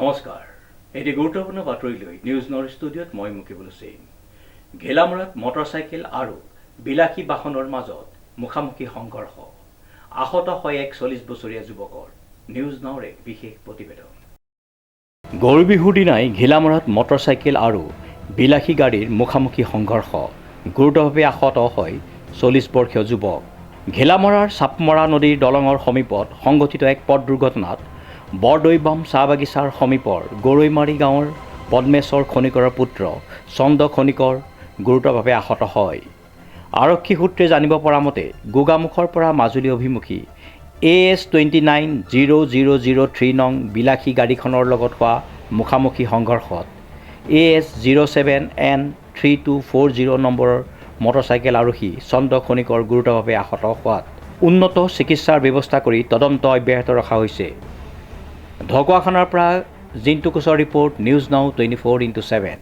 নমস্কাৰ। এটি গুৰুত্বপূৰ্ণ বাতৰি লৈ নিউজ নৰ্থ ষ্টুডিঅ'ত মই মুকিবুল হুছেইন। ঘেলামৰাত মটৰচাইকেল আৰু বিলাসী বাহনৰ মাজত মুখামুখি সংঘৰ্ষ। আহত হয় এক 40 বছৰীয়া যুৱকৰ। নিউজ নউৰ এক বিশেষ প্ৰতিবেদন। গৰু বিহুৰ দিনাই ঘেলামৰাত মটৰচাইকেল আৰু বিলাসী গাড়ীৰ মুখামুখি সংঘৰ্ষ। গুৰুতৰভাৱে আহত হয় 40 বৰ্ষীয় যুৱক। ঘেলামৰাৰ চাপমৰা নদীৰ দলঙৰ সমীপত সংঘটিত এক পথ দুৰ্ঘটনাত বৰদৈবাম চাহ বাগিচাৰ সমীপৰ গৰৈমাৰী গাঁৱৰ পদ্মেশ্বৰ খনিকৰৰ পুত্ৰ চন্দ্ৰ খনিকৰ গুৰুতৰভাৱে আহত হয়। আৰক্ষী সূত্ৰে জানিব পৰা মতে গোগামুখৰ পৰা মাজুলী অভিমুখী AS290003 নং বিলাসী গাড়ীখনৰ লগত হোৱা মুখামুখি সংঘৰ্ষত AS07N3240 নম্বৰৰ মটৰচাইকেল আৰোহী চন্দ্ৰ খনিকৰ গুৰুতৰভাৱে আহত হোৱাত উন্নত চিকিৎসাৰ ব্যৱস্থা কৰি তদন্ত অব্যাহত ৰখা হৈছে। ঢকুৱাখানাৰ পৰা Jintu কোচৰ report, news now 24x7।